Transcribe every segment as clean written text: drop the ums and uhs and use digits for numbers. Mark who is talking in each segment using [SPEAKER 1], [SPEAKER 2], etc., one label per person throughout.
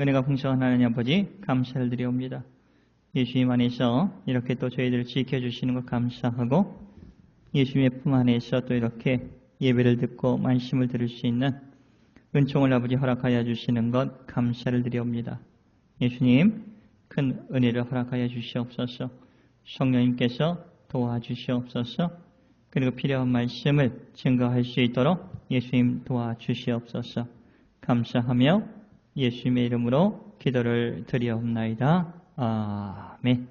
[SPEAKER 1] 은혜가 풍성한 하나님 아버지 감사를 드리옵니다. 예수님 안에서 이렇게 또 저희들을 지켜주시는 것 감사하고 예수님의 품 안에서 또 이렇게 예배를 듣고 말씀을 들을 수 있는 은총을 아버지 허락하여 주시는 것 감사를 드리옵니다. 예수님 큰 은혜를 허락하여 주시옵소서. 성령님께서 도와주시옵소서. 그리고 필요한 말씀을 증거할 수 있도록 예수님 도와주시옵소서. 감사하며 예수님의 이름으로 기도를 드리옵나이다. 아멘.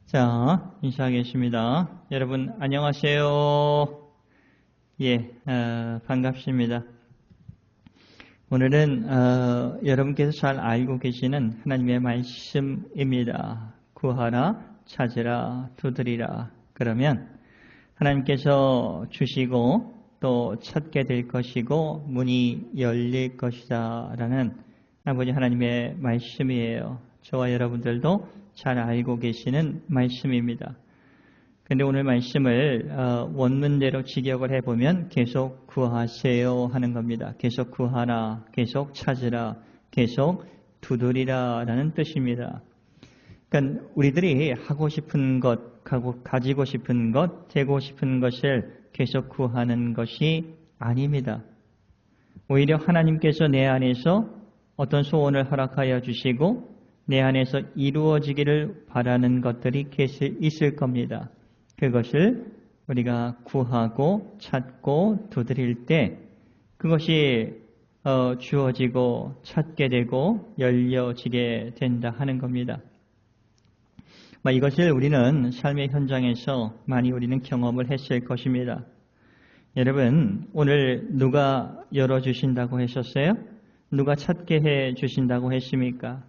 [SPEAKER 1] 자, 인사하겠습니다. 여러분 안녕하세요. 예, 반갑습니다. 오늘은 여러분께서 잘 알고 계시는 하나님의 말씀입니다. 구하라, 찾으라, 두드리라. 그러면 하나님께서 주시고 또 찾게 될 것이고 문이 열릴 것이다 라는 아버지 하나님의 말씀이에요. 저와 여러분들도 잘 알고 계시는 말씀입니다. 그런데 오늘 말씀을 원문대로 직역을 해보면 계속 구하세요 하는 겁니다. 계속 구하라, 계속 찾으라, 계속 두드리라 라는 뜻입니다. 그러니까 우리들이 하고 싶은 것, 가지고 싶은 것, 되고 싶은 것을 계속 구하는 것이 아닙니다. 오히려 하나님께서 내 안에서 어떤 소원을 허락하여 주시고 내 안에서 이루어지기를 바라는 것들이 있을 겁니다. 그것을 우리가 구하고 찾고 두드릴 때 그것이 주어지고 찾게 되고 열려지게 된다 하는 겁니다. 이것을 우리는 삶의 현장에서 많이 우리는 경험을 했을 것입니다. 여러분, 오늘 누가 열어주신다고 하셨어요? 누가 찾게 해주신다고 했습니까?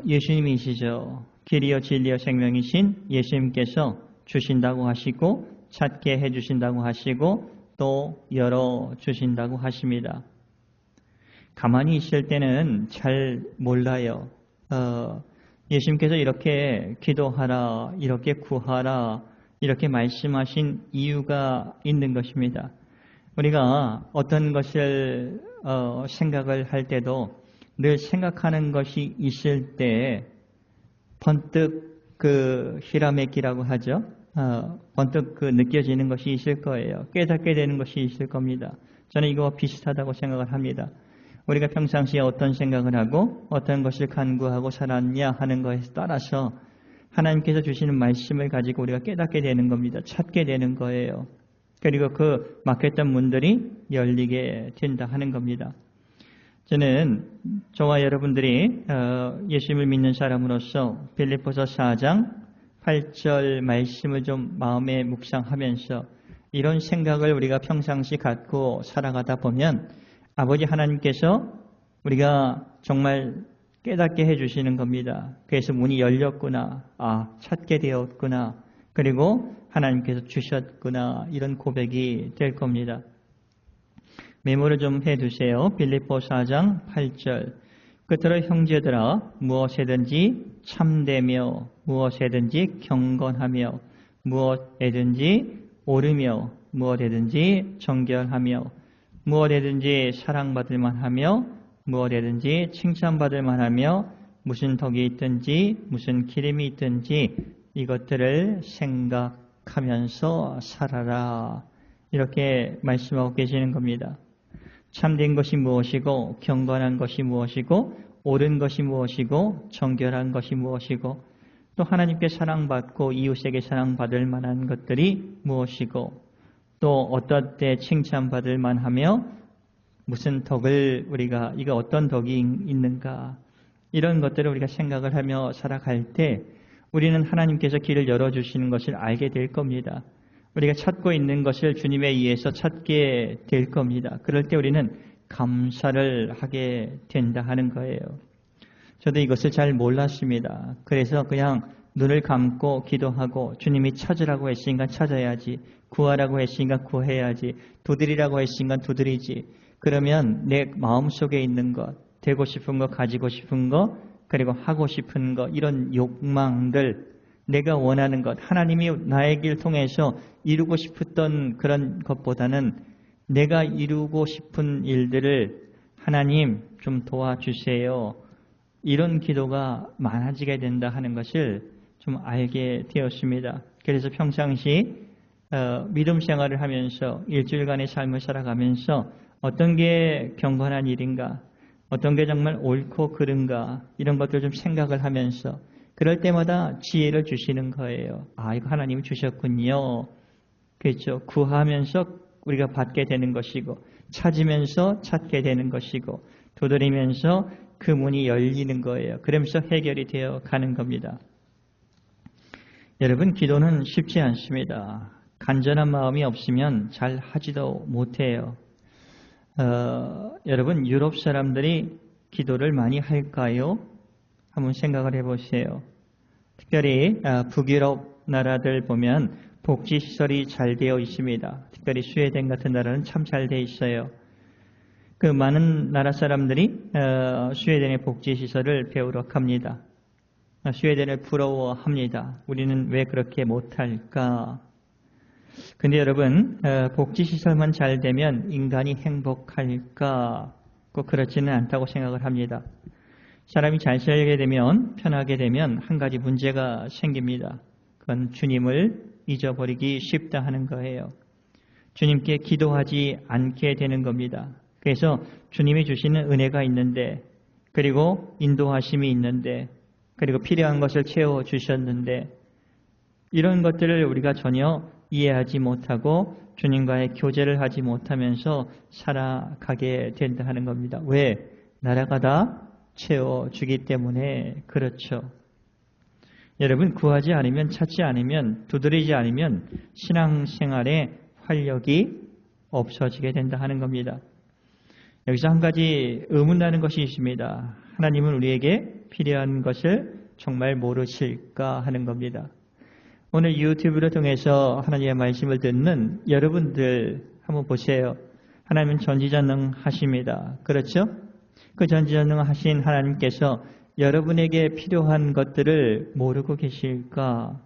[SPEAKER 1] 예수님이시죠. 길이요 진리요 생명이신 예수님께서 주신다고 하시고 찾게 해주신다고 하시고 또 열어주신다고 하십니다. 가만히 있을 때는 잘 몰라요. 예수님께서 이렇게 기도하라, 이렇게 구하라, 이렇게 말씀하신 이유가 있는 것입니다. 우리가 어떤 것을 생각을 할 때도 늘 생각하는 것이 있을 때 번뜩 그 히라메키라고 하죠. 번뜩 그 느껴지는 것이 있을 거예요. 깨닫게 되는 것이 있을 겁니다. 저는 이거와 비슷하다고 생각을 합니다. 우리가 평상시에 어떤 생각을 하고 어떤 것을 간구하고 살았냐 하는 것에 따라서 하나님께서 주시는 말씀을 가지고 우리가 깨닫게 되는 겁니다. 찾게 되는 거예요. 그리고 그 막혔던 문들이 열리게 된다 하는 겁니다. 저는 저와 여러분들이 예수님을 믿는 사람으로서 빌립보서 4장 8절 말씀을 좀 마음에 묵상하면서 이런 생각을 우리가 평상시 갖고 살아가다 보면 아버지 하나님께서 우리가 정말 깨닫게 해주시는 겁니다. 그래서 문이 열렸구나. 찾게 되었구나. 그리고 하나님께서 주셨구나. 이런 고백이 될 겁니다. 메모를 좀 해두세요. 빌립보 4장 8절. 끝으로 형제들아 무엇에든지 참되며 무엇에든지 경건하며 무엇에든지 옳으며 무엇에든지 정결하며 무엇에든지 사랑받을 만하며 무엇에든지 칭찬받을 만하며 무슨 덕이 있든지 무슨 기름이 있든지 이것들을 생각하면서 살아라. 이렇게 말씀하고 계시는 겁니다. 참된 것이 무엇이고 경건한 것이 무엇이고 옳은 것이 무엇이고 정결한 것이 무엇이고 또 하나님께 사랑받고 이웃에게 사랑받을 만한 것들이 무엇이고 또 어떤 때 칭찬받을 만하며 무슨 덕을 우리가 이거 어떤 덕이 있는가 이런 것들을 우리가 생각을 하며 살아갈 때 우리는 하나님께서 길을 열어주시는 것을 알게 될 겁니다. 우리가 찾고 있는 것을 주님에 의해서 찾게 될 겁니다. 그럴 때 우리는 감사를 하게 된다 하는 거예요. 저도 이것을 잘 몰랐습니다. 그래서 그냥 눈을 감고 기도하고 주님이 찾으라고 했으니까 찾아야지, 구하라고 했으니까 구해야지, 두드리라고 했으니까 두드리지. 그러면 내 마음속에 있는 것, 되고 싶은 것, 가지고 싶은 것, 그리고 하고 싶은 것, 이런 욕망들, 내가 원하는 것, 하나님이 나의 길 통해서 이루고 싶었던 그런 것보다는 내가 이루고 싶은 일들을 하나님 좀 도와주세요. 이런 기도가 많아지게 된다 하는 것을 좀 알게 되었습니다. 그래서 평상시 믿음 생활을 하면서 일주일간의 삶을 살아가면서 어떤 게 경건한 일인가, 어떤 게 정말 옳고 그른가 이런 것들 좀 생각을 하면서 그럴 때마다 지혜를 주시는 거예요. 아, 이거 하나님이 주셨군요. 그렇죠. 구하면서 우리가 받게 되는 것이고 찾으면서 찾게 되는 것이고 두드리면서 그 문이 열리는 거예요. 그러면서 해결이 되어 가는 겁니다. 여러분, 기도는 쉽지 않습니다. 간절한 마음이 없으면 잘 하지도 못해요. 여러분, 유럽 사람들이 기도를 많이 할까요? 한번 생각을 해보세요. 특별히 북유럽 나라들 보면 복지시설이 잘 되어 있습니다. 특별히 스웨덴 같은 나라는 참 잘 되어 있어요. 그 많은 나라 사람들이 스웨덴의 복지시설을 배우러 갑니다. 스웨덴을 부러워합니다. 우리는 왜 그렇게 못할까? 근데 여러분, 복지시설만 잘 되면 인간이 행복할까? 꼭 그렇지는 않다고 생각을 합니다. 사람이 잘 살게 되면, 편하게 되면 한 가지 문제가 생깁니다. 그건 주님을 잊어버리기 쉽다 하는 거예요. 주님께 기도하지 않게 되는 겁니다. 그래서 주님이 주시는 은혜가 있는데, 그리고 인도하심이 있는데, 그리고 필요한 것을 채워주셨는데, 이런 것들을 우리가 전혀 이해하지 못하고 주님과의 교제를 하지 못하면서 살아가게 된다 하는 겁니다. 왜? 나라가 다 채워주기 때문에 그렇죠. 여러분, 구하지 않으면, 찾지 않으면, 두드리지 않으면 신앙생활에 활력이 없어지게 된다 하는 겁니다. 여기서 한 가지 의문나는 것이 있습니다. 하나님은 우리에게 필요한 것을 정말 모르실까 하는 겁니다. 오늘 유튜브를 통해서 하나님의 말씀을 듣는 여러분들 한번 보세요. 하나님은 전지전능하십니다. 그렇죠? 그 전지전능하신 하나님께서 여러분에게 필요한 것들을 모르고 계실까?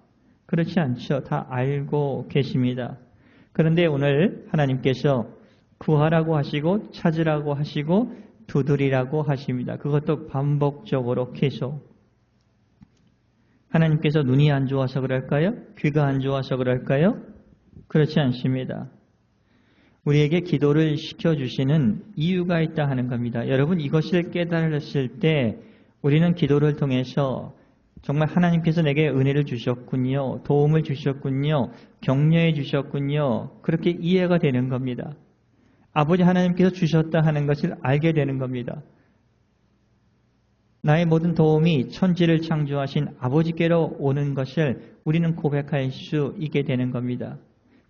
[SPEAKER 1] 그렇지 않죠. 다 알고 계십니다. 그런데 오늘 하나님께서 구하라고 하시고 찾으라고 하시고 두드리라고 하십니다. 그것도 반복적으로 계속. 하나님께서 눈이 안 좋아서 그럴까요? 귀가 안 좋아서 그럴까요? 그렇지 않습니다. 우리에게 기도를 시켜주시는 이유가 있다 하는 겁니다. 여러분, 이것을 깨달았을 때 우리는 기도를 통해서 정말 하나님께서 내게 은혜를 주셨군요. 도움을 주셨군요. 격려해 주셨군요. 그렇게 이해가 되는 겁니다. 아버지 하나님께서 주셨다 하는 것을 알게 되는 겁니다. 나의 모든 도움이 천지를 창조하신 아버지께로 오는 것을 우리는 고백할 수 있게 되는 겁니다.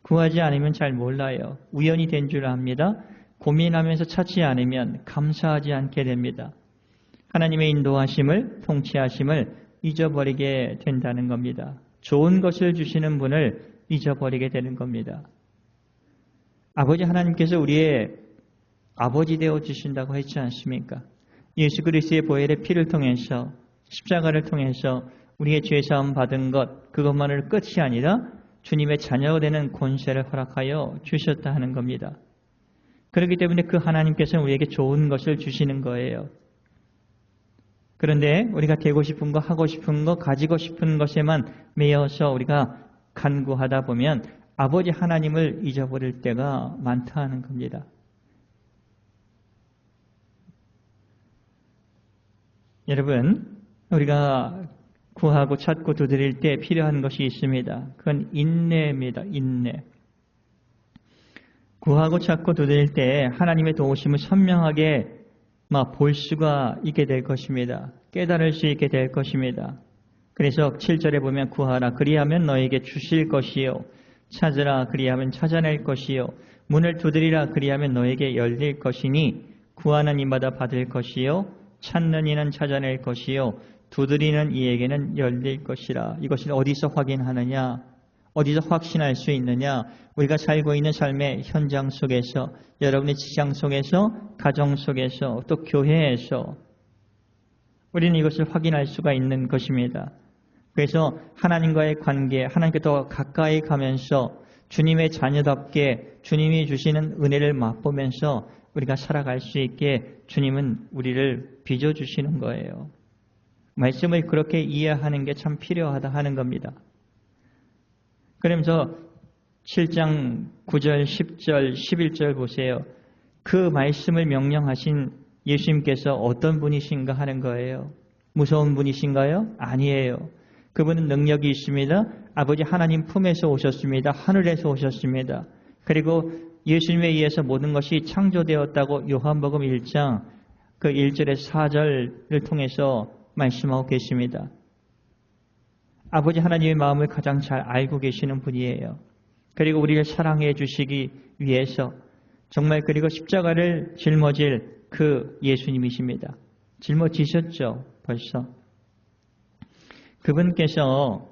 [SPEAKER 1] 구하지 않으면 잘 몰라요. 우연히 된 줄 압니다. 고민하면서 찾지 않으면 감사하지 않게 됩니다. 하나님의 인도하심을, 통치하심을 잊어버리게 된다는 겁니다. 좋은 것을 주시는 분을 잊어버리게 되는 겁니다. 아버지 하나님께서 우리의 아버지 되어 주신다고 했지 않습니까? 예수 그리스도의 보혈의 피를 통해서 십자가를 통해서 우리의 죄사함 받은 것 그것만을 끝이 아니라 주님의 자녀가 되는 권세를 허락하여 주셨다 하는 겁니다. 그렇기 때문에 그 하나님께서는 우리에게 좋은 것을 주시는 거예요. 그런데 우리가 되고 싶은 거, 하고 싶은 거, 가지고 싶은 것에만 매여서 우리가 간구하다 보면 아버지 하나님을 잊어버릴 때가 많다 하는 겁니다. 여러분, 우리가 구하고 찾고 두드릴 때 필요한 것이 있습니다. 그건 인내입니다. 인내. 구하고 찾고 두드릴 때 하나님의 도우심을 선명하게 볼 수가 있게 될 것입니다. 깨달을 수 있게 될 것입니다. 그래서 7절에 보면 구하라 그리하면 너에게 주실 것이요 찾으라 그리하면 찾아낼 것이요 문을 두드리라 그리하면 너에게 열릴 것이니 구하는 이마다 받을 것이요 찾는 이는 찾아낼 것이요 두드리는 이에게는 열릴 것이라. 이것을 어디서 확인하느냐? 어디서 확신할 수 있느냐? 우리가 살고 있는 삶의 현장 속에서, 여러분의 직장 속에서, 가정 속에서, 또 교회에서 우리는 이것을 확인할 수가 있는 것입니다. 그래서 하나님과의 관계, 하나님께 더 가까이 가면서 주님의 자녀답게 주님이 주시는 은혜를 맛보면서 우리가 살아갈 수 있게 주님은 우리를 빚어주시는 거예요. 말씀을 그렇게 이해하는 게 참 필요하다 하는 겁니다. 그러면서 7장 9절, 10절, 11절 보세요. 그 말씀을 명령하신 예수님께서 어떤 분이신가 하는 거예요. 무서운 분이신가요? 아니에요. 그분은 능력이 있습니다. 아버지 하나님 품에서 오셨습니다. 하늘에서 오셨습니다. 그리고 예수님에 의해서 모든 것이 창조되었다고 요한복음 1장 그 1절에서 4절을 통해서 말씀하고 계십니다. 아버지 하나님의 마음을 가장 잘 알고 계시는 분이에요. 그리고 우리를 사랑해 주시기 위해서 정말 그리고 십자가를 짊어질 그 예수님이십니다. 짊어지셨죠, 벌써. 그분께서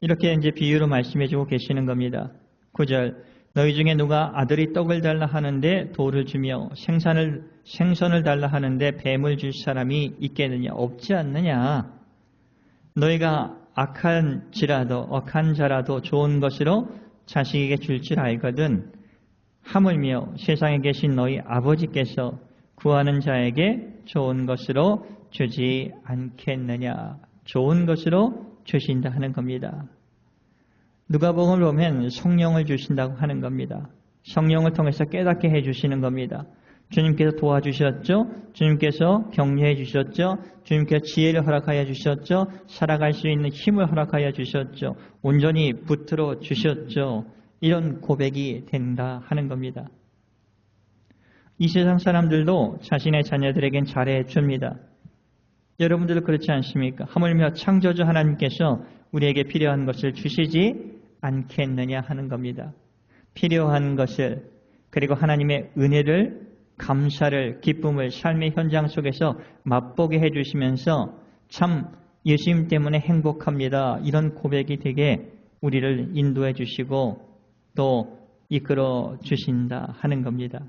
[SPEAKER 1] 이렇게 이제 비유로 말씀해 주고 계시는 겁니다. 9절. 너희 중에 누가 아들이 떡을 달라 하는데 돌을 주며 생선을 달라 하는데 뱀을 줄 사람이 있겠느냐? 없지 않느냐? 너희가 악한 자라도 좋은 것으로 자식에게 줄 줄 알거든. 하물며 세상에 계신 너희 아버지께서 구하는 자에게 좋은 것으로 주지 않겠느냐? 좋은 것으로 주신다 하는 겁니다. 누가복음을 보면 성령을 주신다고 하는 겁니다. 성령을 통해서 깨닫게 해주시는 겁니다. 주님께서 도와주셨죠. 주님께서 격려해 주셨죠. 주님께서 지혜를 허락하여 주셨죠. 살아갈 수 있는 힘을 허락하여 주셨죠. 온전히 붙들어 주셨죠. 이런 고백이 된다 하는 겁니다. 이 세상 사람들도 자신의 자녀들에겐 잘해 줍니다. 여러분들도 그렇지 않습니까? 하물며 창조주 하나님께서 우리에게 필요한 것을 주시지 않겠느냐 하는 겁니다. 필요한 것을 그리고 하나님의 은혜를 감사를 기쁨을 삶의 현장 속에서 맛보게 해주시면서 참 예수님 때문에 행복합니다. 이런 고백이 되게 우리를 인도해 주시고 또 이끌어 주신다 하는 겁니다.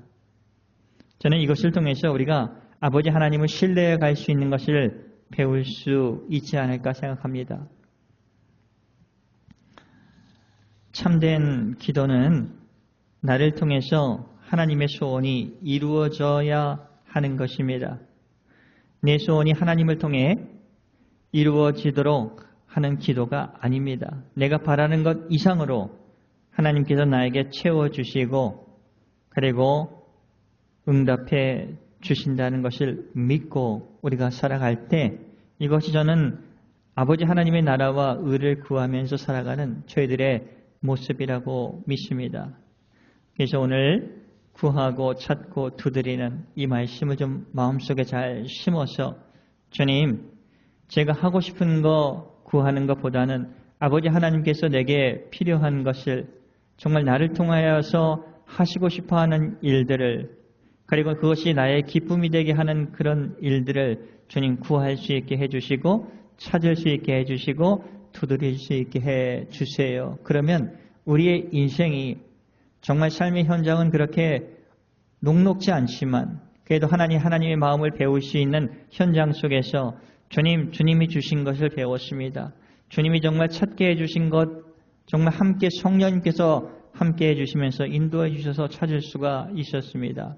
[SPEAKER 1] 저는 이것을 통해서 우리가 아버지 하나님을 신뢰해 갈 수 있는 것을 배울 수 있지 않을까 생각합니다. 참된 기도는 나를 통해서 하나님의 소원이 이루어져야 하는 것입니다. 내 소원이 하나님을 통해 이루어지도록 하는 기도가 아닙니다. 내가 바라는 것 이상으로 하나님께서 나에게 채워주시고 그리고 응답해 주신다는 것을 믿고 우리가 살아갈 때 이것이 저는 아버지 하나님의 나라와 의를 구하면서 살아가는 저희들의 모습이라고 믿습니다. 그래서 오늘 구하고 찾고 두드리는 이 말씀을 좀 마음속에 잘 심어서 주님, 제가 하고 싶은 거 구하는 것보다는 아버지 하나님께서 내게 필요한 것을 정말 나를 통하여서 하시고 싶어하는 일들을 그리고 그것이 나의 기쁨이 되게 하는 그런 일들을 주님 구할 수 있게 해주시고 찾을 수 있게 해주시고 두드릴 수 있게 해주세요. 그러면 우리의 인생이 정말 삶의 현장은 그렇게 녹록지 않지만 그래도 하나님의 마음을 배울 수 있는 현장 속에서 주님이 주신 것을 배웠습니다. 주님이 정말 찾게 해주신 것 정말 함께 성령님께서 함께 해주시면서 인도해 주셔서 찾을 수가 있었습니다.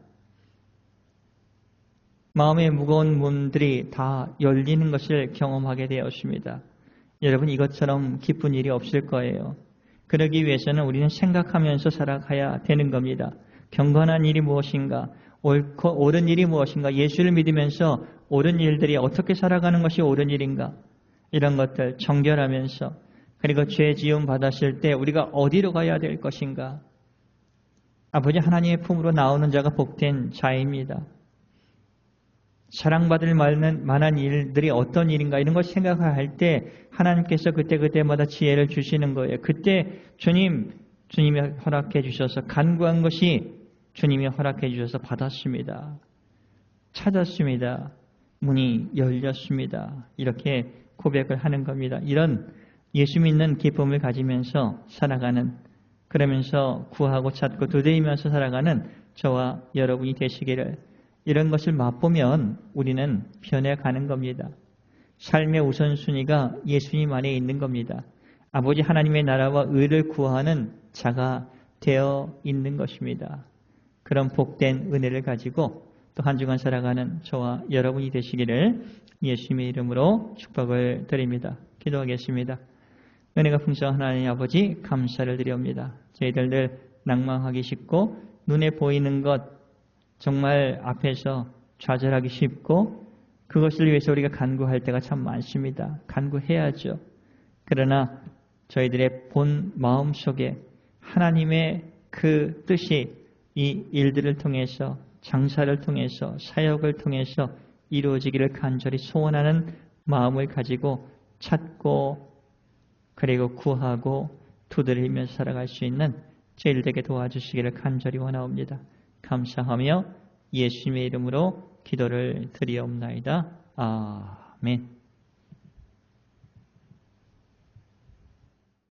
[SPEAKER 1] 마음의 무거운 문들이 다 열리는 것을 경험하게 되었습니다. 여러분 이것처럼 기쁜 일이 없을 거예요. 그러기 위해서는 우리는 생각하면서 살아가야 되는 겁니다. 경건한 일이 무엇인가? 옳은 일이 무엇인가? 예수를 믿으면서 옳은 일들이 어떻게 살아가는 것이 옳은 일인가? 이런 것들 정결하면서 그리고 죄 지음 받았을 때 우리가 어디로 가야 될 것인가? 아버지 하나님의 품으로 나오는 자가 복된 자입니다. 사랑받을 만한 일들이 어떤 일인가 이런 걸 생각할 때 하나님께서 그때마다 지혜를 주시는 거예요. 그때 주님이 허락해 주셔서 간구한 것이 주님이 허락해 주셔서 받았습니다. 찾았습니다. 문이 열렸습니다. 이렇게 고백을 하는 겁니다. 이런 예수 믿는 기쁨을 가지면서 살아가는 그러면서 구하고 찾고 두드리면서 살아가는 저와 여러분이 되시기를 이런 것을 맛보면 우리는 변해가는 겁니다. 삶의 우선순위가 예수님 안에 있는 겁니다. 아버지 하나님의 나라와 의를 구하는 자가 되어 있는 것입니다. 그런 복된 은혜를 가지고 또 한 주간 살아가는 저와 여러분이 되시기를 예수님의 이름으로 축복을 드립니다. 기도하겠습니다. 은혜가 풍성한 하나님 아버지 감사를 드립니다. 저희들 늘 낭망하기 쉽고 눈에 보이는 것 정말 앞에서 좌절하기 쉽고 그것을 위해서 우리가 간구할 때가 참 많습니다. 간구해야죠. 그러나 저희들의 본 마음속에 하나님의 그 뜻이 이 일들을 통해서 장사를 통해서 사역을 통해서 이루어지기를 간절히 소원하는 마음을 가지고 찾고 그리고 구하고 두드리면서 살아갈 수 있는 저희들에게 도와주시기를 간절히 원하옵니다. 감사하며 예수님의 이름으로 기도를 드리옵나이다. 아멘.